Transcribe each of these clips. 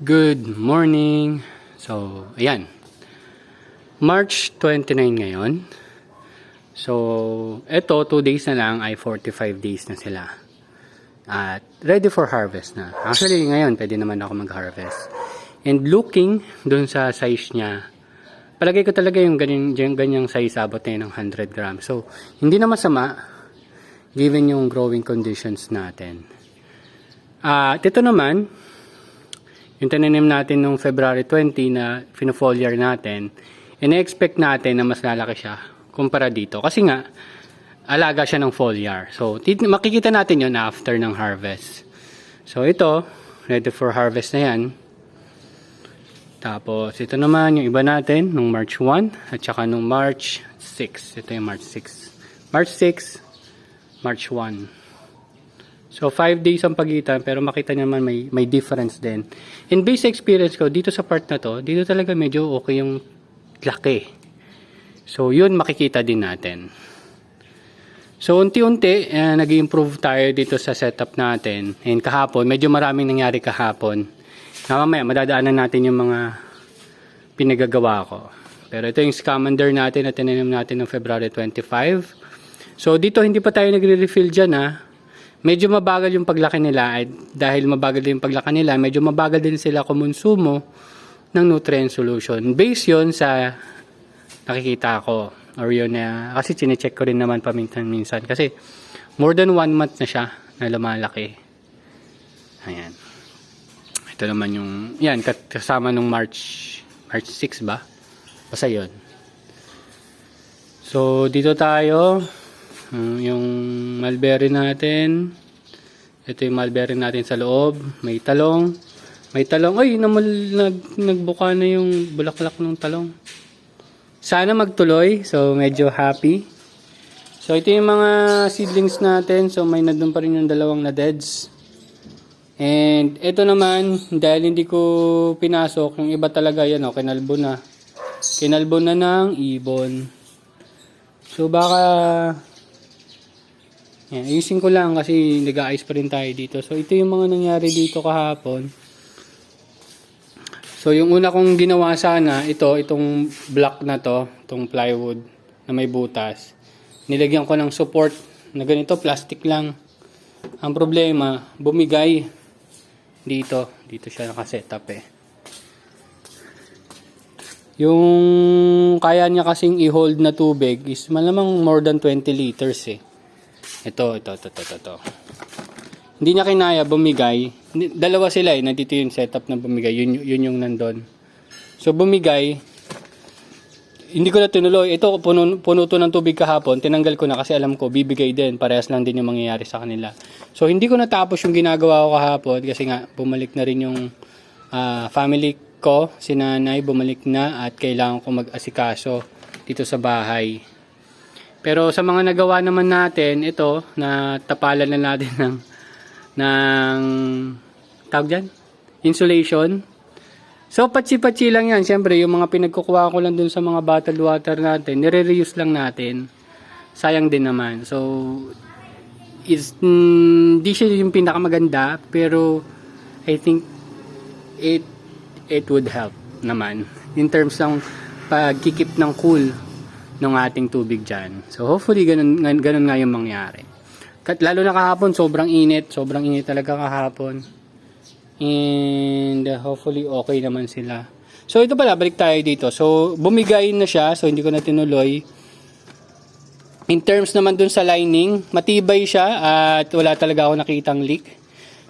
Good morning. So, ayan. March 29 ngayon. So, eto 2 days na lang ay 45 days na sila. At ready for harvest na. Actually, ngayon pwede naman ako mag-harvest. And looking dun sa size niya, palagay ko talaga yung ganyang size abot na yun ng 100 grams. So, hindi na masama given yung growing conditions natin. At ito naman, yung tinanim natin nung February 20 na foliar natin, ina-expect natin na mas lalaki siya kumpara dito. Kasi nga, alaga siya ng foliar. So, makikita natin yun after ng harvest. So, ito, ready for harvest na yan. Tapos, ito naman yung iba natin, nung March 1, at saka nung March 6. Ito yung March 6. March 6, March 1. So, 5 days ang pagitan, pero makita nyo naman may difference din. In base experience ko, dito sa part na to, dito talaga medyo okay yung laki. So, yun makikita din natin. So, unti-unti, nag-improve tayo dito sa setup natin. And kahapon, medyo maraming nangyari kahapon. Na mamaya, madadaanan natin yung mga pinagagawa ko. Pero ito yung scamander natin na tinanim natin ng February 25. So, dito hindi pa tayo nagre-refill dyan ha. Medyo mabagal yung paglaki nila. Dahil mabagal din yung paglaki nila, medyo mabagal din sila kumonsumo ng nutrient solution. Based yun sa nakikita ko. Or yun na, kasi chinecheck ko rin naman paminsan-minsan. Kasi more than 1 month na siya na lumalaki. Ayan. Ito naman yung, yan, kasama nung March 6 ba? Basta yun. So, dito tayo. Yung mulberry natin. Ito yung mulberry natin sa loob. May talong. May talong. Ay, nagbuka na yung bulaklak ng talong. Sana magtuloy. So, medyo happy. So, ito yung mga seedlings natin. So, may nandun pa rin yung dalawang na deads. And, ito naman, dahil hindi ko pinasok, yung iba talaga yan, kinalbo na. Kinalbo na ng ibon. So, baka yan, ayusin ko lang kasi nag-aayos pa rin tayo dito. So, ito yung mga nangyari dito kahapon. So, yung una kong ginawa sana, itong block na to, itong plywood na may butas. Nilagyan ko ng support na ganito, plastic lang. Ang problema, bumigay dito. Dito siya nakasetup eh. Yung kaya niya kasing i-hold na tubig is malamang more than 20 liters eh. Ito. Hindi niya kinaya, bumigay. Dalawa sila eh, nandito yung setup na bumigay. Yun yung nandun. So, bumigay. Hindi ko na tinuloy. Ito, puno to ng tubig kahapon. Tinanggal ko na kasi alam ko, bibigay din. Parehas lang din yung mangyayari sa kanila. So, hindi ko natapos yung ginagawa ko kahapon kasi nga, bumalik na rin yung family ko. Si nanay, bumalik na at kailangan ko mag-asikaso dito sa bahay. Pero sa mga nagawa naman natin, ito, na tapalan na natin ng tawag dyan? Insulation. So, patsi-patsi lang yan. Siyempre, yung mga pinagkukuha ko lang dun sa mga bottled water natin, nire-reuse lang natin. Sayang din naman. So, di siya yung pinakamaganda, pero I think it would help naman in terms ng pagkikip ng cool ng ating tubig dyan. So, hopefully, ganun nga yung mangyari. Lalo na kahapon, sobrang init talaga kahapon. And, hopefully, okay naman sila. So, ito pala, balik tayo dito. So, bumigay na siya, so hindi ko na tinuloy. In terms naman dun sa lining, matibay siya at wala talaga ako nakitang leak.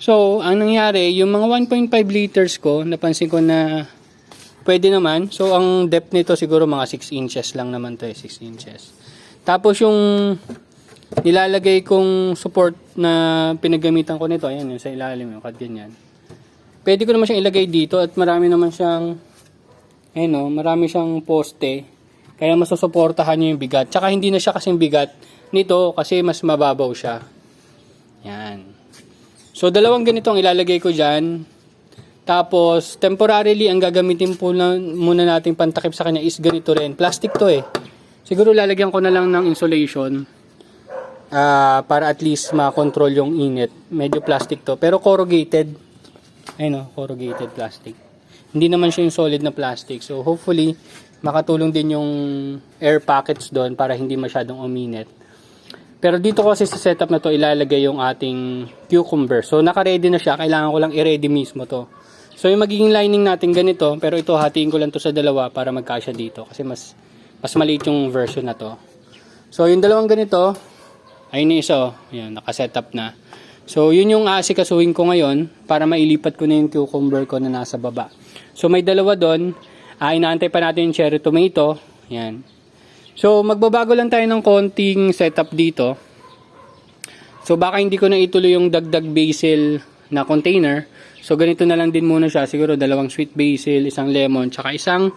So, ang nangyari, yung mga 1.5 liters ko, napansin ko na pwede naman. So, ang depth nito siguro mga 6 inches lang naman to 6 inches. Tapos yung nilalagay kong support na pinagamitan ko nito, ayan, yung sa ilalim, yung ganyan. Pwede ko naman siyang ilagay dito at marami naman siyang, marami siyang poste. Kaya masusuportahan niya yung bigat. Tsaka hindi na siya kasing bigat nito kasi mas mababaw siya. Yan. So, dalawang ganito ang ilalagay ko dyan. Tapos, temporarily, ang gagamitin po muna nating pantakip sa kanya is ganito rin. Plastic to eh. Siguro lalagyan ko na lang ng insulation para at least makontrol yung init. Medyo plastic to. Pero corrugated. Ayun, corrugated plastic. Hindi naman siya yung solid na plastic. So, hopefully, makatulong din yung air pockets doon para hindi masyadong uminit. Pero dito kasi sa setup na to, ilalagay yung ating cucumber. So, naka-ready na siya. Kailangan ko lang i-ready mismo to. So, yung magiging lining natin ganito, pero ito hatiin ko lang to sa dalawa para magkasya dito kasi mas maliit yung version na to. So, yung dalawang ganito, ayun yung isa, yun, naka-setup na. So, yun yung aasikasuhin ko ngayon para mailipat ko na yung cucumber ko na nasa baba. So, may dalawa doon. Inaantay pa natin yung cherry tomato. Yan. So, magbabago lang tayo ng konting setup dito. So, baka hindi ko na ituloy yung dagdag basil na container. So, ganito na lang din muna siya. Siguro, dalawang sweet basil, isang lemon, tsaka isang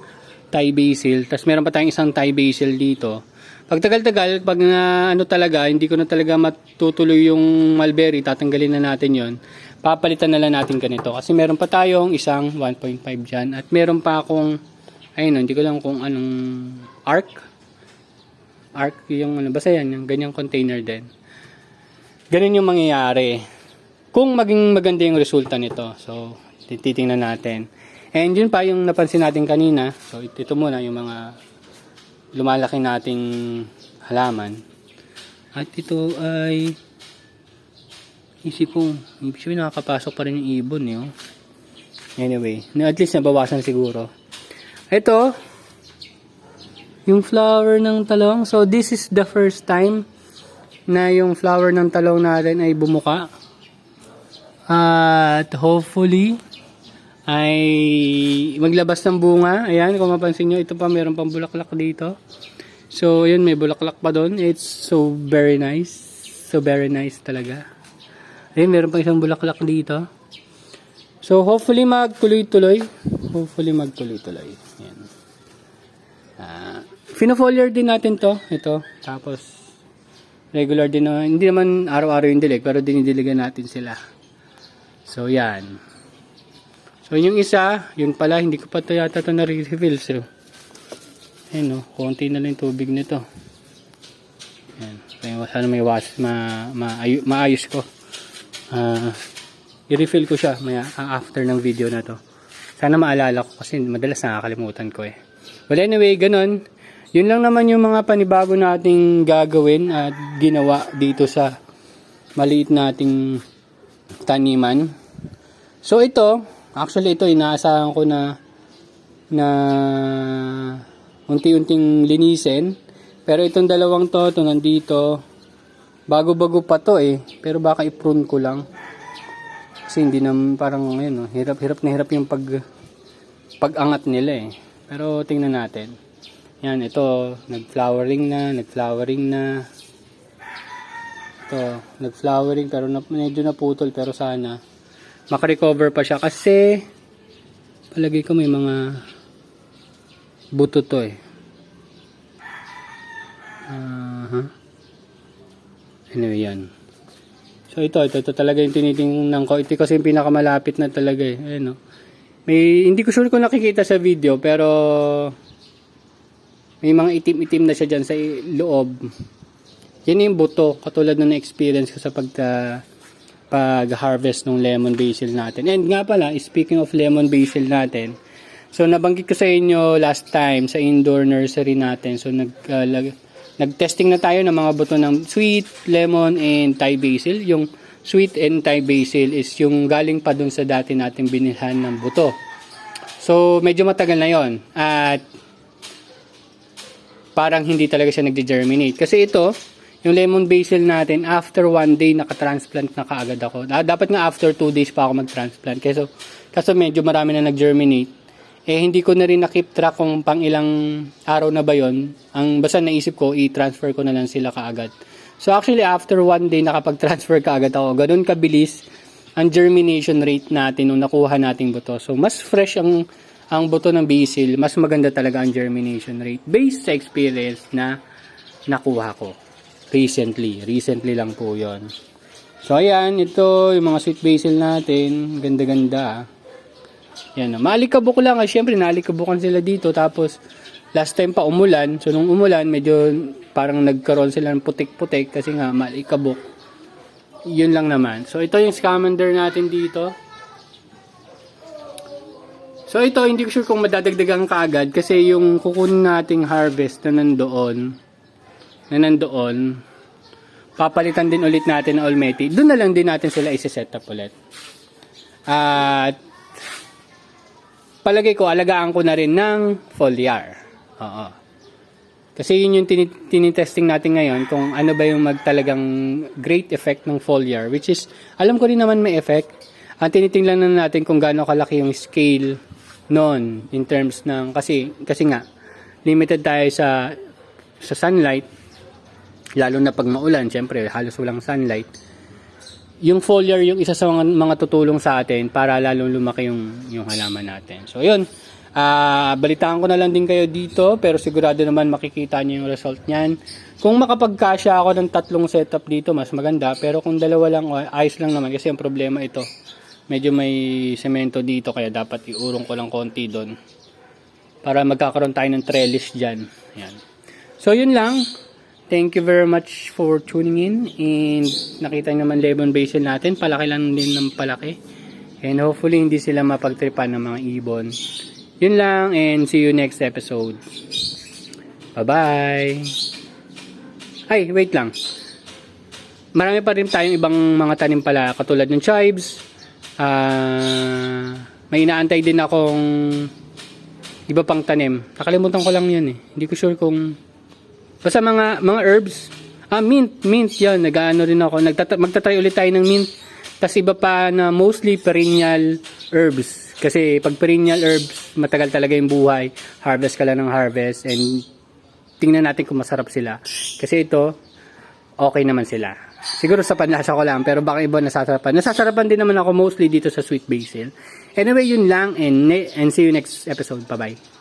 Thai basil. Tapos, meron pa tayong isang Thai basil dito. Pag tagal-tagal, pag talaga, hindi ko na talaga matutuloy yung mulberry, tatanggalin na natin yon. Papalitan na lang natin ganito. Kasi meron pa tayong isang 1.5 dyan. At meron pa akong, ayun, hindi ko lang kung anong arc yung basta yan, yung ganyang container din. Ganun yung mangyayari. Kung maging maganda yung resulta nito. So, titingnan natin. And yun pa yung napansin natin kanina. So, ito muna yung mga lumalaki nating halaman. At ito ay isip ko, ibig sabihin nakakapasok pa rin yung ibon. Anyway, at least nabawasan siguro. Ito, yung flower ng talong. So, this is the first time na yung flower ng talong natin ay bumuka. At hopefully ay maglabas ng bunga. Ayan, kung mapansin nyo, ito pa meron pang bulaklak dito. So, yun, may bulaklak pa doon. It's so very nice. So very nice talaga. Ayun, meron pang isang bulaklak dito. So, hopefully magtuloy-tuloy. Ayan. Fino-foliar din natin to. Ito. Tapos, regular din na, hindi naman araw-araw yung dilig, pero dinidiligan natin sila. So, yan. So, yung isa, yun pala, hindi ko pa ito yata ito na-refill. So, ayun, konti na lang tubig nito. Ayan. Sana may maayos ko. I-refill ko siya after ng video na to. Sana maalala ko kasi madalas nakakalimutan ko eh. Well, anyway, ganun. Yun lang naman yung mga panibago nating gagawin at ginawa dito sa maliit nating taniman. So, actually ito inaasahan ko na unti-unting linisin. Pero itong dalawang to nandito, bago-bago pa to eh. Pero baka i-prune ko lang. Kasi hindi naman parang ngayon, hirap na hirap yung pag-angat nila eh. Pero tingnan natin. Yan, ito, nag-flowering na. Ito, nag-flowering pero medyo naputol, pero sana makarecover pa siya kasi palagay ko may mga buto to eh. Anyway, yan. So ito talaga yung tinitingnan ko. Ito kasi yung pinakamalapit na talaga eh. Ayan, no? Hindi ko sure kung nakikita sa video, pero may mga itim-itim na siya dyan sa loob. Yan yung buto, katulad na na-experience ko sa pag-harvest ng lemon basil natin. And nga pala, speaking of lemon basil natin, so nabanggit ko sa inyo last time sa indoor nursery natin. So nag-testing na tayo ng mga buto ng sweet, lemon, and Thai basil. Yung sweet and Thai basil is yung galing pa dun sa dati natin binilhan ng buto. So medyo matagal na yon at parang hindi talaga siya nagde-germinate. Kasi ito, yung lemon basil natin, after 1 day, nakatransplant na kaagad ako. Dapat nga after 2 days pa ako mag-transplant. Kaso medyo marami na nag-germinate. Hindi ko na rin na-keep track kung pang ilang araw na ba yun. Basta naisip ko, i-transfer ko na lang sila kaagad. So actually, after 1 day, nakapag-transfer kaagad ako. Ganun kabilis ang germination rate natin nung nakuha nating buto. So mas fresh ang buto ng basil, mas maganda talaga ang germination rate based sa experience na nakuha ko. Recently lang po yon. So ayan, ito yung mga sweet basil natin, ganda-ganda. Yan, maalikabok lang, syempre naalikabukan sila dito, tapos last time pa umulan, so nung umulan medyo parang nagkaroon sila ng putik-putik kasi nga maalikabok. Yun lang naman. So ito yung scamander natin dito. So ito, hindi ko sure kung madadagdagan kaagad kasi yung kukunin nating harvest na nandoon, papalitan din ulit natin na Almaty. Doon na lang din natin sila isi-set up ulit. At palagay ko, alagaan ko na rin ng foliar. Oo. Kasi yun yung tinitesting natin ngayon kung ano ba yung magtalagang great effect ng foliar, which is, alam ko rin naman may effect. Ang tinitingnan na natin kung gaano kalaki yung scale noon in terms ng, kasi nga, limited tayo sa sunlight, lalo na pag maulan, syempre halos walang sunlight. Yung foliar yung isa sa mga tutulong sa atin para lalong lumaki yung halaman natin. So yun, balitaan ko na lang din kayo dito, pero sigurado naman makikita niyo yung result niyan. Kung makapagkasya ako ng 3 setup dito, mas maganda, pero kung 2 lang, ayos lang naman kasi ang problema ito, medyo may semento dito kaya dapat iurong ko lang konti doon para magkakaroon tayo ng trellis dyan. Yan. So yun lang. Thank you very much for tuning in, and nakita nyo naman lemon basil natin, palaki lang din ng palaki, and hopefully hindi sila mapagtripan ng mga ibon. Yun lang, and see you next episode. Bye bye. Ay, wait lang, marami pa rin tayong ibang mga tanim pala katulad ng chives. May inaantay din akong iba pang tanim, nakalimutan ko lang yun hindi ko sure kung basta mga herbs. Mint yan, nag-ano rin ako, magtatry ulit tayo ng mint. Tas iba pa na mostly perennial herbs, kasi pag perennial herbs matagal talaga yung buhay, harvest ka lang ng harvest, and tingnan natin kung masarap sila, kasi ito okay naman sila. Siguro sa panlasa ko lang, pero baka iba nasasarapan din naman ako mostly dito sa sweet basil. Anyway, yun lang, and see you next episode. Bye bye.